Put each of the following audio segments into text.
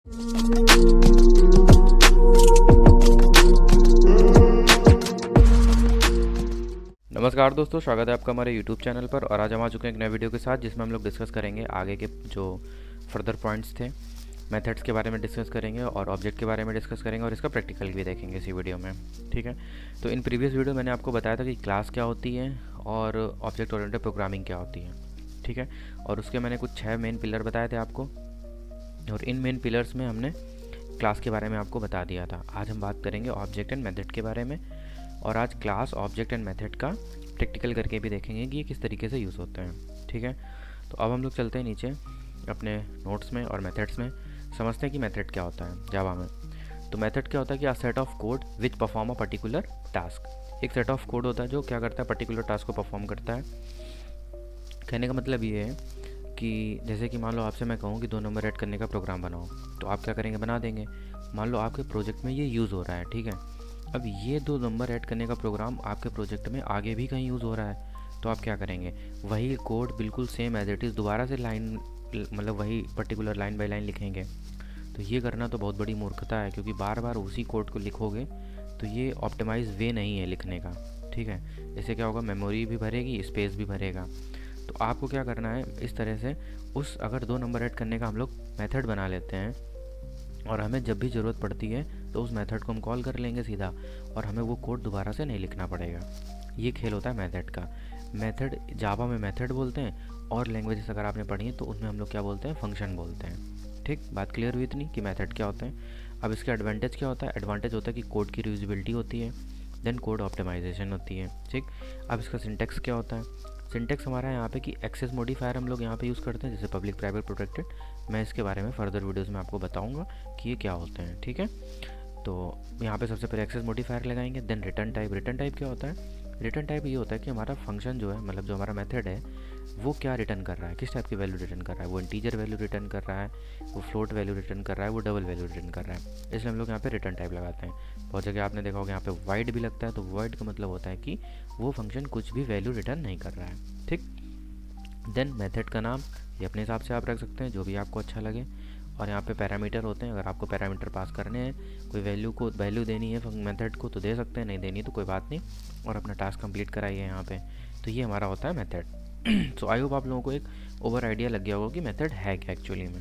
नमस्कार दोस्तों, स्वागत है आपका हमारे YouTube चैनल पर। और आज हम आ चुके हैं एक नए वीडियो के साथ, जिसमें हम लोग डिस्कस करेंगे आगे के जो फर्दर पॉइंट्स थे। मेथड्स के बारे में डिस्कस करेंगे और ऑब्जेक्ट के बारे में डिस्कस करेंगे और इसका प्रैक्टिकल भी देखेंगे इसी वीडियो में। ठीक है, तो इन प्रीवियस वीडियो मैंने आपको बताया था कि क्लास क्या होती है और ऑब्जेक्ट ओरिएंटेड प्रोग्रामिंग क्या होती है। ठीक है, और उसके मैंने कुछ 6 मेन पिलर बताए थे आपको, और इन मेन पिलर्स में हमने क्लास के बारे में आपको बता दिया था। आज हम बात करेंगे ऑब्जेक्ट एंड मेथड के बारे में, और आज क्लास, ऑब्जेक्ट एंड मेथड का प्रैक्टिकल करके भी देखेंगे कि ये किस तरीके से यूज़ होते हैं। ठीक है, तो अब हम लोग चलते हैं नीचे अपने नोट्स में और मेथड्स में, समझते हैं कि मेथड क्या होता है जावा में। तो मेथड क्या होता है कि a set of code which perform a particular task. एक सेट ऑफ कोड होता है जो क्या करता है, पर्टिकुलर टास्क को परफॉर्म करता है। कहने का मतलब ये है कि जैसे कि मान लो आपसे मैं कहूँ कि 2 नंबर ऐड करने का प्रोग्राम बनाओ, तो आप क्या करेंगे, बना देंगे। मान लो आपके प्रोजेक्ट में ये यूज़ हो रहा है। ठीक है, अब ये 2 नंबर ऐड करने का प्रोग्राम आपके प्रोजेक्ट में आगे भी कहीं यूज़ हो रहा है, तो आप क्या करेंगे, वही कोड बिल्कुल सेम एज इट इज़ दोबारा से लाइन, मतलब वही पर्टिकुलर लाइन बाय लाइन लिखेंगे। तो ये करना तो बहुत बड़ी मूर्खता है, क्योंकि बार बार उसी कोड को लिखोगे तो ये ऑप्टिमाइज वे नहीं है लिखने का। ठीक है, इससे क्या होगा, मेमोरी भी भरेगी, स्पेस भी भरेगा। तो आपको क्या करना है, इस तरह से अगर 2 नंबर ऐड करने का हम लोग मेथड बना लेते हैं, और हमें जब भी ज़रूरत पड़ती है तो उस मेथड को हम कॉल कर लेंगे सीधा, और हमें वो कोड दोबारा से नहीं लिखना पड़ेगा। ये खेल होता है मेथड का। मेथड जावा में मेथड बोलते हैं, और लैंग्वेजेस अगर आपने पढ़ी है तो उनमें हम लोग क्या बोलते हैं, फंक्शन बोलते हैं। ठीक, बात क्लियर हुई इतनी कि मेथड क्या होते हैं। अब इसके एडवांटेज क्या होता है, एडवांटेज होता है कि कोड की रीयूजेबिलिटी होती है, देन कोड ऑप्टिमाइजेशन होती है। ठीक, अब इसका सिंटेक्स क्या होता है, सिंटेक्स हमारा यहाँ पे कि एक्सेस मॉडिफायर हम लोग यहाँ पे यूज़ करते हैं, जैसे पब्लिक, प्राइवेट, प्रोटेक्टेड। मैं इसके बारे में फर्दर वीडियोस में आपको बताऊंगा कि ये क्या होते हैं। ठीक है, तो यहाँ पे सबसे पहले एक्सेस मॉडिफायर लगाएंगे, then return type. Return type क्या होता है, रिटर्न टाइप ये होता है कि हमारा फंक्शन जो है, मतलब जो हमारा मेथड है, वो क्या रिटर्न कर रहा है, किस टाइप की वैल्यू रिटर्न कर रहा है। वो इंटीजर वैल्यू रिटर्न कर रहा है, वो फ्लोट वैल्यू रिटर्न कर रहा है, वो डबल वैल्यू रिटर्न कर रहा है। इसलिए हम लोग यहाँ पे रिटर्न टाइप लगाते हैं। बहुत जगह आपने देखा होगा यहाँ पे वाइड भी लगता है, तो वाइड का मतलब होता है कि वो फंक्शन कुछ भी वैल्यू रिटर्न नहीं कर रहा है। ठीक, देन मेथड का नाम ये अपने हिसाब से आप रख सकते हैं, जो भी आपको अच्छा लगे। और यहाँ पे पैरामीटर होते हैं, अगर आपको पैरामीटर पास करने हैं, कोई वैल्यू देनी है मेथड को तो दे सकते हैं, नहीं देनी तो कोई बात नहीं, और अपना टास्क कंप्लीट कराइए यहाँ पे। तो ये हमारा होता है मेथड। सो आई होप आप लोगों को एक ओवर आइडिया लग गया होगा कि मेथड है क्या एक्चुअली में।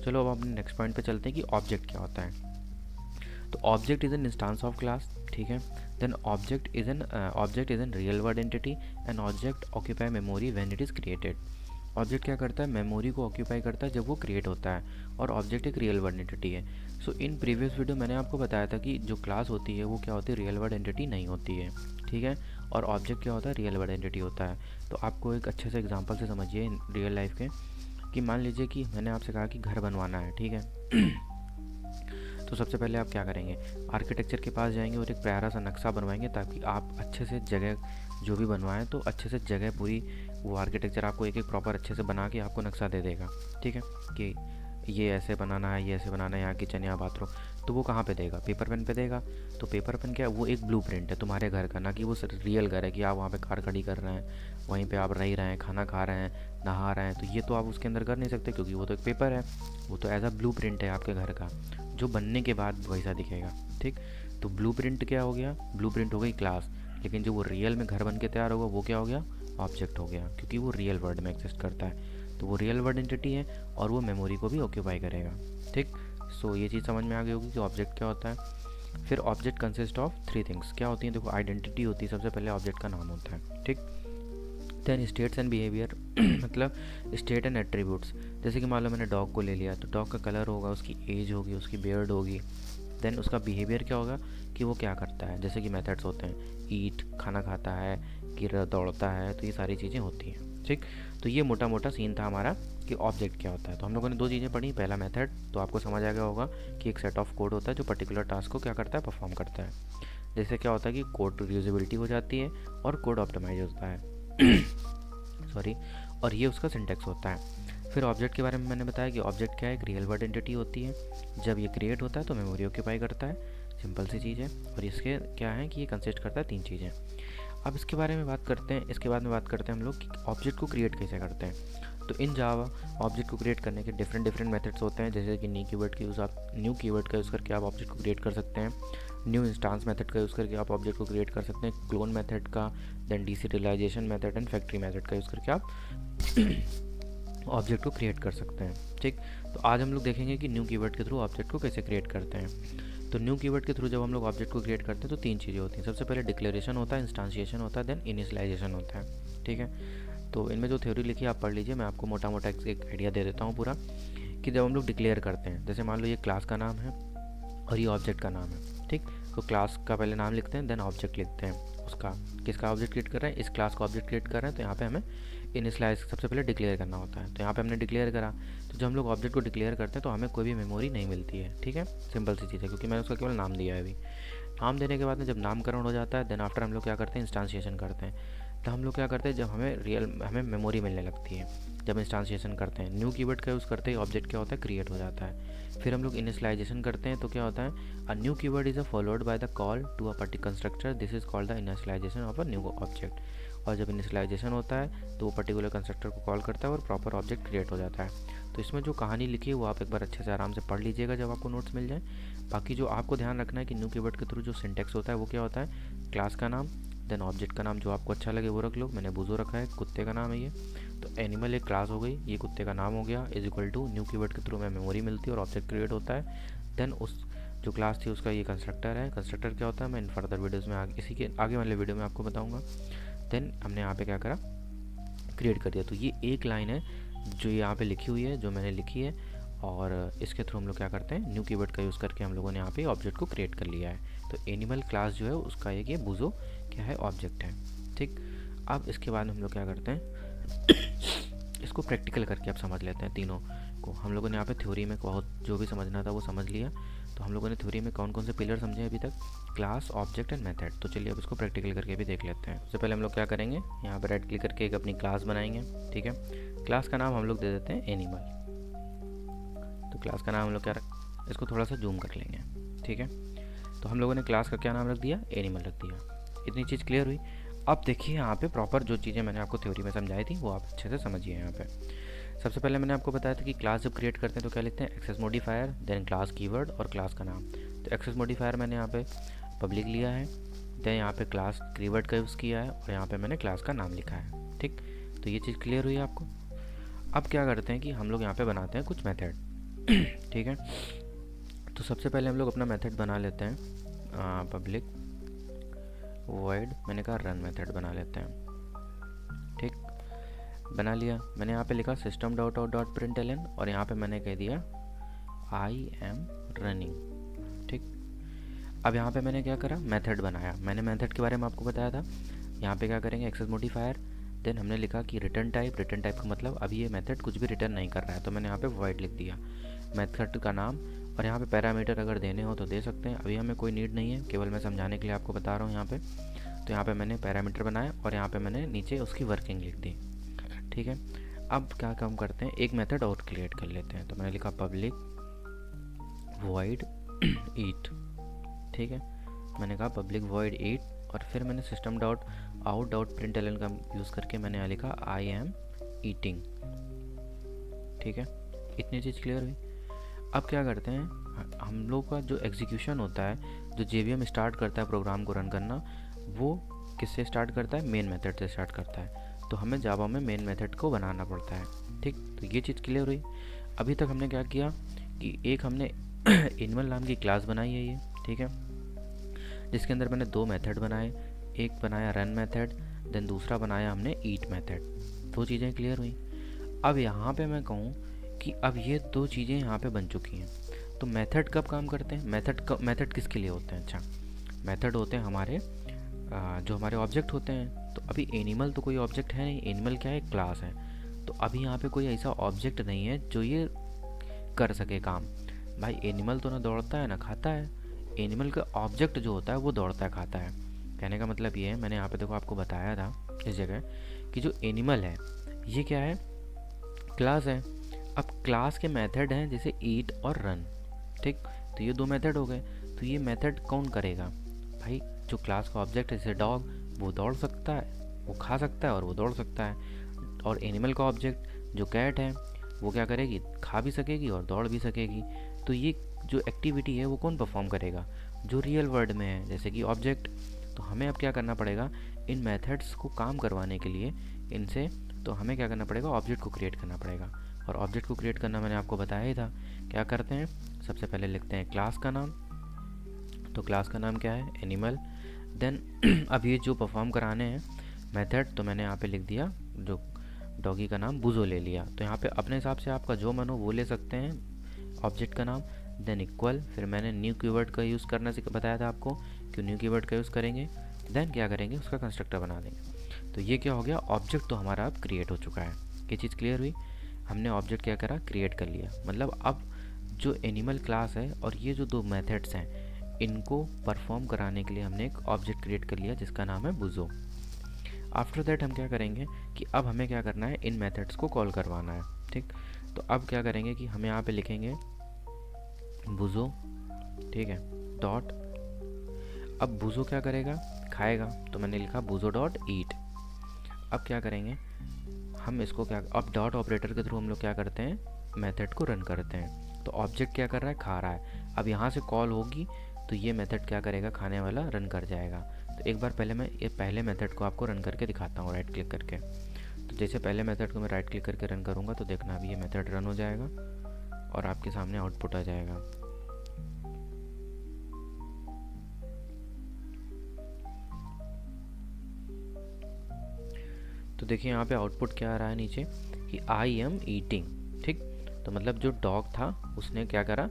चलो अब अपने नेक्स्ट पॉइंट पे चलते हैं कि ऑब्जेक्ट क्या होता है। तो object is an instance of class. ठीक है, then object is an real world entity, and object occupy memory when it is created. Object क्या करता है, मेमोरी को ऑक्यूपाई करता है जब वो क्रिएट होता है, और ऑब्जेक्ट एक रियल वर्ड एंटिटी है। सो इन प्रीवियस वीडियो मैंने आपको बताया था कि जो क्लास होती है वो क्या होती है, रियल वर्ड एंटिटी नहीं होती है। ठीक है, और ऑब्जेक्ट क्या होता है, रियल वर्ड एंटिटी होता है। तो आपको एक अच्छे से एग्जांपल से समझिए रियल लाइफ के, कि मान लीजिए कि मैंने आपसे कहा कि घर बनवाना है। ठीक है, तो सबसे पहले आप क्या करेंगे, आर्किटेक्चर के पास जाएंगे और एक प्यारा सा नक्शा बनवाएंगे, ताकि आप अच्छे से जगह जो भी बनवाएं तो अच्छे से जगह पूरी, वो आर्किटेक्चर आपको एक एक प्रॉपर अच्छे से बना के आपको नक्शा दे देगा। ठीक है, कि ये ऐसे बनाना है, ये ऐसे बनाना है, यहाँ किचन, यहाँ बाथरूम। तो वो कहाँ पे देगा, पेपर पेन पे देगा। तो पेपर पेन क्या है, वो एक ब्लूप्रिंट है तुम्हारे घर का, ना कि वो रियल घर है कि आप वहाँ पे कार खड़ी कर रहे हैं, वहीं पे आप रह रहे हैं, खाना खा रहे हैं, नहा रहे हैं। तो ये तो आप उसके अंदर कर नहीं सकते, क्योंकि वो तो एक पेपर है, वो तो एज अ ब्लूप्रिंट है आपके घर का, जो बनने के बाद वैसा दिखेगा। ठीक, तो ब्लूप्रिंट क्या हो गया, ब्लूप्रिंट हो गई क्लास, लेकिन जो वो रियल में घर बन के तैयार होगा वो क्या हो गया, ऑब्जेक्ट हो गया, क्योंकि वो रियल वर्ल्ड में एग्जिस्ट करता है। तो वो रियल वर्ड एंटिटी है, और वो मेमोरी को भी ऑक्यूपाई करेगा। ठीक, सो ये चीज़ समझ में आ गई होगी कि ऑब्जेक्ट क्या होता है। फिर ऑब्जेक्ट कंसिस्ट ऑफ 3 थिंग्स। क्या होती हैं, देखो, आइडेंटिटी होती है सबसे पहले, ऑब्जेक्ट का नाम होता है। ठीक, देन स्टेट्स एंड बिहेवियर, मतलब स्टेट एंड एट्रीब्यूट्स। जैसे कि मान लो मैंने डॉग को ले लिया, तो डॉग का कलर होगा, उसकी एज होगी, उसकी बियर्ड होगी। देन उसका बिहेवियर क्या होगा, कि वो क्या करता है, जैसे कि मेथड्स होते हैं, ईट, खाना खाता है, गिर दौड़ता है, तो ये सारी चीज़ें होती हैं। ठीक, तो ये मोटा मोटा सीन था हमारा कि ऑब्जेक्ट क्या होता है। तो हम लोगों ने 2 चीज़ें पढ़ी, पहला मेथड, तो आपको समझ आ गया होगा कि एक सेट ऑफ कोड होता है जो पर्टिकुलर टास्क को क्या करता है, परफॉर्म करता है। जैसे क्या होता है कि कोड रीयूजेबिलिटी हो जाती है और कोड ऑप्टिमाइज होता है सॉरी, और ये उसका सिंटेक्स होता है। फिर ऑब्जेक्ट के बारे में मैंने बताया कि ऑब्जेक्ट क्या है, एक रियल वर्ड एंटिटी होती है, जब ये क्रिएट होता है तो मेमोरी ऑक्यूपाई करता है, सिंपल सी चीज़ है। और इसके क्या है कि ये कंसिस्ट करता है 3 चीज़ें। अब इसके बारे में बात करते हैं, इसके बाद में बात करते हैं हम लोग कि ऑब्जेक्ट को क्रिएट कैसे करते हैं। तो इन जावा ऑब्जेक्ट को क्रिएट करने के डिफरेंट मेथड्स होते हैं, जैसे कि न्यू कीवर्ड का यूज़ करके आप ऑब्जेक्ट को क्रिएट कर सकते हैं, न्यू इंस्टांस मेथड का यूज़ करके आप ऑब्जेक्ट को क्रिएट कर सकते हैं, क्लोन मेथड का, then deserialization method and factory method का यूज़ करके आप ऑब्जेक्ट को क्रिएट कर सकते हैं। ठीक, तो आज हम लोग देखेंगे कि न्यू कीवर्ड के थ्रू ऑब्जेक्ट को कैसे क्रिएट करते हैं। तो न्यू कीवर्ड के थ्रू जब हम लोग ऑब्जेक्ट को क्रिएट करते हैं तो 3 चीज़ें होती हैं। सबसे पहले डिक्लेरेशन होता है, इंस्टांशिएशन होता है, देन इनिशियलाइजेशन होता है। ठीक है, तो इनमें जो थ्योरी लिखी है आप पढ़ लीजिए, मैं आपको मोटा मोटा एक आइडिया दे देता हूँ पूरा, कि जब हम लोग डिक्लेयर करते हैं, जैसे मान लो ये क्लास का नाम है और ये ऑब्जेक्ट का नाम है। ठीक, तो क्लास का पहले नाम लिखते हैं, देन ऑब्जेक्ट लिखते हैं उसका, किसका ऑब्जेक्ट क्रिएट कर रहे हैं, इस क्लास का ऑब्जेक्ट क्रिएट कर रहे हैं। तो यहाँ पे हमें इनिशियलाइज सबसे पहले डिक्लेयर करना होता है। तो यहाँ पे हमने डिक्लेयर करा, तो जब हम लोग ऑब्जेक्ट को डिक्लेयर करते हैं तो हमें कोई भी मेमोरी नहीं मिलती है। ठीक है, सिंपल सी चीज़ है, क्योंकि मैंने उसका केवल नाम दिया है अभी। नाम देने के बाद में जब नामकरण हो जाता है, देन आफ्टर हम लोग क्या करते हैं, इंस्टांशिएशन करते हैं। तो हम लोग क्या करते हैं, जब हमें मेमोरी मिलने लगती है, जब इंस्टांशिएशन करते हैं, न्यू कीवर्ड का यूज़ करते ही ऑब्जेक्ट क्या होता है, क्रिएट हो जाता है। फिर हम लोग इनिशियलाइजेशन करते हैं, तो क्या होता है, a new keyword is followed by the call to a particular constructor, this is called the initialization of a new object. और जब इनिशियलाइजेशन होता है तो वो पर्टिकुलर कंस्ट्रक्टर को कॉल करता है और प्रॉपर ऑब्जेक्ट क्रिएट हो जाता है। तो इसमें जो कहानी लिखी है वो आप एक बार अच्छे से आराम से पढ़ लीजिएगा जब आपको नोट्स मिल जाए। बाकी जो आपको ध्यान रखना है कि न्यू कीवर्ड के थ्रू जो सिंटेक्स होता है वो क्या होता है, क्लास का नाम, देन ऑब्जेक्ट का नाम, जो आपको अच्छा लगे वो रख लो। मैंने बुजो रखा है, कुत्ते का नाम है ये, तो एनिमल एक क्लास हो गई, ये कुत्ते का नाम हो गया, is equal to new keyword के थ्रू में मेमोरी मिलती है और ऑब्जेक्ट क्रिएट होता है। देन उस जो क्लास थी उसका ये कंस्ट्रक्टर है। कंस्ट्रक्टर क्या होता है मैं इन फर्दर वीडियोज़ में इसी के आगे वाले वीडियो में आपको बताऊँगा। देन हमने यहाँ पे क्या करा, क्रिएट कर दिया। तो ये एक लाइन है जो यहाँ पे लिखी हुई है, जो मैंने लिखी है, और इसके थ्रू हम लोग क्या करते हैं, न्यू कीवर्ड का यूज़ करके हम लोगों ने यहाँ पे ऑब्जेक्ट को क्रिएट कर लिया है। तो एनिमल क्लास जो है उसका एक ये बुजो क्या है, ऑब्जेक्ट है। ठीक, अब इसके बाद हम लोग क्या करते हैं, इसको प्रैक्टिकल करके आप समझ लेते हैं तीनों को। हम लोगों ने यहाँ पे थ्योरी में बहुत जो भी समझना था वो समझ लिया। तो हम लोगों ने थ्योरी में कौन कौन से पिलर समझे अभी तक, क्लास, ऑब्जेक्ट एंड मेथड। तो चलिए अब इसको प्रैक्टिकल करके भी देख लेते हैं। सबसे पहले हम लोग क्या करेंगे, यहाँ पर राइट क्लिक करके एक अपनी क्लास बनाएंगे। ठीक है, क्लास का नाम हम लोग दे देते हैं एनिमल। तो क्लास का नाम हम लोग क्या इसको थोड़ा सा जूम कर लेंगे। ठीक है, तो हम लोगों ने क्लास का क्या नाम रख दिया, एनिमल रख दिया। इतनी चीज़ क्लियर हुई। अब देखिए यहाँ पे प्रॉपर जो चीज़ें मैंने आपको थ्योरी में समझाई थी वो आप अच्छे से समझिए। यहाँ पे सबसे पहले मैंने आपको बताया था कि क्लास जब क्रिएट करते हैं तो क्या लिखते हैं, access modifier, then class keyword और क्लास का नाम। तो एक्सेस मॉडिफायर मैंने यहाँ पे पब्लिक लिया है, देन यहाँ पे क्लास कीवर्ड का यूज़ किया है और यहाँ पे मैंने क्लास का नाम लिखा है। ठीक, तो ये चीज़ क्लियर हुई आपको। अब क्या करते हैं कि हम लोग यहाँ पे बनाते हैं कुछ मेथड। ठीक है, तो सबसे पहले हम लोग अपना मेथड बना लेते हैं, पब्लिक वॉइड, मैंने कहा रन मेथड बना लेते हैं। ठीक, बना लिया। मैंने यहाँ पे लिखा system dot out dot println और यहाँ पे मैंने कह दिया आई एम रनिंग। ठीक, अब यहाँ पे मैंने क्या करा, मेथड बनाया। मैंने मेथड के बारे में आपको बताया था। यहाँ पे क्या करेंगे, एक्सेस मॉडिफायर, देन हमने लिखा कि रिटर्न टाइप का मतलब अभी ये मेथड कुछ भी रिटर्न नहीं कर रहा है, तो मैंने यहाँ पे वॉइड लिख दिया, मेथड का नाम। और यहाँ पे पैरामीटर अगर देने हो तो दे सकते हैं, अभी हमें कोई नीड नहीं है, केवल मैं समझाने के लिए आपको बता रहा हूँ यहाँ पे। तो यहाँ पे मैंने पैरामीटर बनाया और यहाँ पे मैंने नीचे उसकी वर्किंग लिख दी। ठीक है, अब क्या काम करते हैं, एक मेथड और क्रिएट कर लेते हैं। तो मैंने लिखा पब्लिक वॉइड ईट। ठीक है, मैंने कहा पब्लिक वॉइड ईट और फिर मैंने system dot out dot println का यूज़ करके मैंने यहाँ लिखा आई एम ईटिंग। ठीक है, इतनी चीज़ क्लियर हुई। अब क्या करते हैं, हम लोग का जो एग्जीक्यूशन होता है, जो JVM स्टार्ट करता है प्रोग्राम को रन करना, वो किससे स्टार्ट करता है, मेन मेथड से स्टार्ट करता है। तो हमें जावा में मेन मेथड को बनाना पड़ता है। ठीक, तो ये चीज़ क्लियर हुई। अभी तक हमने क्या किया कि एक हमने एनिमल नाम की क्लास बनाई है ये। ठीक है, जिसके अंदर मैंने 2 मेथड बनाए, एक बनाया रन मेथड, देन दूसरा बनाया हमने ईट मेथड। 2 चीज़ें क्लियर हुई। अब यहाँ पे मैं कहूँ कि अब ये 2 चीज़ें यहाँ पे बन चुकी हैं, तो मेथड कब काम करते हैं, मेथड किसके लिए होते हैं, अच्छा मेथड होते हैं हमारे जो हमारे ऑब्जेक्ट होते हैं। तो अभी एनिमल तो कोई ऑब्जेक्ट है नहीं, एनिमल क्या है, क्लास है। तो अभी यहाँ पे कोई ऐसा ऑब्जेक्ट नहीं है जो ये कर सके काम। भाई एनिमल तो ना दौड़ता है ना खाता है, एनिमल का ऑब्जेक्ट जो होता है वो दौड़ता है खाता है। कहने का मतलब ये है, मैंने यहाँ पे देखो आपको बताया था इस जगह कि जो एनिमल है ये क्या है, क्लास है। अब क्लास के मेथड हैं जैसे ईट और रन। ठीक, तो ये 2 मेथड हो गए। तो ये मेथड कौन करेगा, भाई जो क्लास का ऑब्जेक्ट है जैसे डॉग, वो दौड़ सकता है, वो खा सकता है और वो दौड़ सकता है। और एनिमल का ऑब्जेक्ट जो कैट है वो क्या करेगी, खा भी सकेगी और दौड़ भी सकेगी। तो ये जो एक्टिविटी है वो कौन परफॉर्म करेगा, जो रियल वर्ल्ड में है, जैसे कि ऑब्जेक्ट। तो हमें अब क्या करना पड़ेगा, इन मेथड्स को काम करवाने के लिए इनसे, तो हमें क्या करना पड़ेगा, ऑब्जेक्ट को क्रिएट करना पड़ेगा। और ऑब्जेक्ट को क्रिएट करना मैंने आपको बताया ही था। क्या करते हैं, सबसे पहले लिखते हैं क्लास का नाम। तो क्लास का नाम क्या है, एनिमल। देन अब ये जो परफॉर्म कराने हैं मेथड, तो मैंने यहाँ पे लिख दिया जो डॉगी का नाम बुजो ले लिया। तो यहाँ पे अपने हिसाब से आपका जो मन हो वो ले सकते हैं ऑब्जेक्ट का नाम। देन इक्वल, फिर मैंने न्यू कीवर्ड का यूज़ करना बताया था आपको कि न्यू कीवर्ड का यूज़ करेंगे। देन क्या करेंगे, उसका कंस्ट्रक्टर बना देंगे। तो ये क्या हो गया, ऑब्जेक्ट तो हमारा अब क्रिएट हो चुका है। ये चीज़ क्लियर हुई, हमने ऑब्जेक्ट क्या करा, क्रिएट कर लिया। मतलब अब जो एनिमल क्लास है और ये जो दो मेथड्स हैं इनको परफॉर्म कराने के लिए हमने एक ऑब्जेक्ट क्रिएट कर लिया जिसका नाम है बुजो। आफ्टर दैट हम क्या करेंगे कि अब हमें क्या करना है, इन मेथड्स को कॉल करवाना है। ठीक, तो अब क्या करेंगे कि हम यहाँ पे लिखेंगे बुजो, ठीक है, डॉट। अब बुजो क्या करेगा, खाएगा। तो मैंने लिखा बुजो डॉट ईट। अब क्या करेंगे हम इसको, क्या, अब डॉट ऑपरेटर के थ्रू हम लोग क्या करते हैं, मेथड को रन करते हैं। तो ऑब्जेक्ट क्या कर रहा है, खा रहा है। अब यहाँ से कॉल होगी तो ये मेथड क्या करेगा, खाने वाला रन कर जाएगा। तो एक बार पहले मैं ये पहले मेथड को आपको रन करके दिखाता हूँ, राइट क्लिक करके। तो जैसे पहले मेथड को मैं राइट क्लिक करके रन करूँगा तो देखना अभी ये मेथड रन हो जाएगा और आपके सामने आउटपुट आ जाएगा। तो देखिए यहाँ पे आउटपुट क्या आ रहा है नीचे कि आई एम ईटिंग। ठीक, तो मतलब जो डॉग था उसने क्या करा,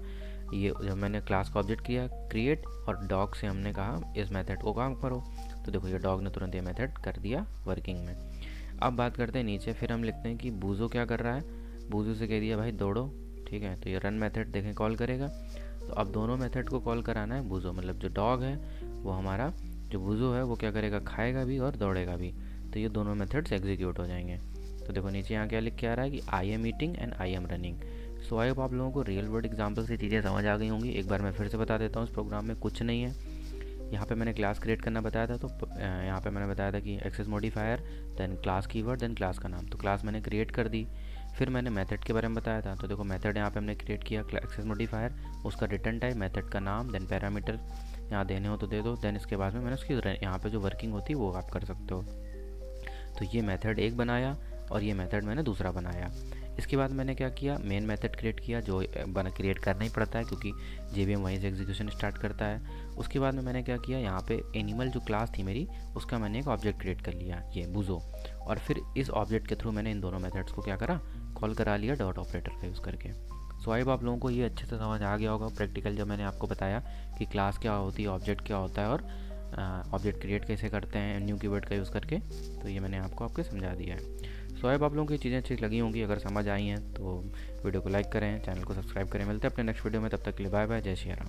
ये जब मैंने क्लास का ऑब्जेक्ट किया क्रिएट और डॉग से हमने कहा इस मेथड को काम करो, तो देखो ये डॉग ने तुरंत ये मेथड कर दिया वर्किंग में। अब बात करते हैं नीचे, फिर हम लिखते हैं कि बूजो क्या कर रहा है, बूजो से कह दिया भाई दौड़ो। ठीक है, तो ये रन मेथड देखें कॉल करेगा। तो अब दोनों मेथड को कॉल कराना है बूजो, मतलब जो डॉग है वो हमारा, जो बूजो है वो क्या करेगा, खाएगा भी और दौड़ेगा भी। तो ये दोनों मेथड्स एग्जीक्यूट हो जाएंगे। तो देखो नीचे यहाँ क्या लिख के आ रहा है कि I am eating and I am running. So I hope आप लोगों को रियल वर्ल्ड एग्जाम्पल से चीज़ें समझ आ गई होंगी। एक बार मैं फिर से बता देता हूँ, इस प्रोग्राम में कुछ नहीं है। यहाँ पे मैंने क्लास क्रिएट करना बताया था। तो यहाँ पे मैंने बताया था कि access modifier, then class keyword, then class का नाम। तो क्लास मैंने क्रिएट कर दी। फिर मैंने मेथड के बारे में बताया था। तो देखो मेथड यहाँ पे हमने क्रिएट किया एक्सेस मॉडिफायर, उसका रिटर्न टाइप, मेथड का नाम, देन पैरामीटर यहाँ देने हो तो दे दो। देन इसके बाद में मैंने उसकी यहाँ पे जो वर्किंग होती है वो आप कर सकते हो। तो ये मेथड एक बनाया और ये मेथड मैंने दूसरा बनाया। इसके बाद मैंने क्या किया, मेन मेथड क्रिएट किया जो क्रिएट करना ही पड़ता है क्योंकि JVM वहीं से एग्जीक्यूशन स्टार्ट करता है। उसके बाद में मैंने क्या किया, यहाँ पे एनिमल जो क्लास थी मेरी उसका मैंने एक ऑब्जेक्ट क्रिएट कर लिया, ये बुजो। और फिर इस ऑब्जेक्ट के थ्रू मैंने इन दोनों मेथड्स को क्या करा, कॉल करा लिया डॉट ऑपरेटर का यूज़ करके। सो आई होप आप लोगों को ये अच्छे से समझ आ गया होगा प्रैक्टिकल, जब मैंने आपको बताया कि क्लास क्या होती है, ऑब्जेक्ट क्या होता है और ऑब्जेक्ट क्रिएट कैसे करते हैं न्यू कीवर्ड का यूज़ करके। तो ये मैंने आपको समझा दिया है। सो अब आप लोगों की चीज़ें अच्छी लगी होंगी, अगर समझ आई हैं तो वीडियो को लाइक करें, चैनल को सब्सक्राइब करें। मिलते हैं अपने नेक्स्ट वीडियो में, तब तक के लिए बाय बाय, जय श्री राम।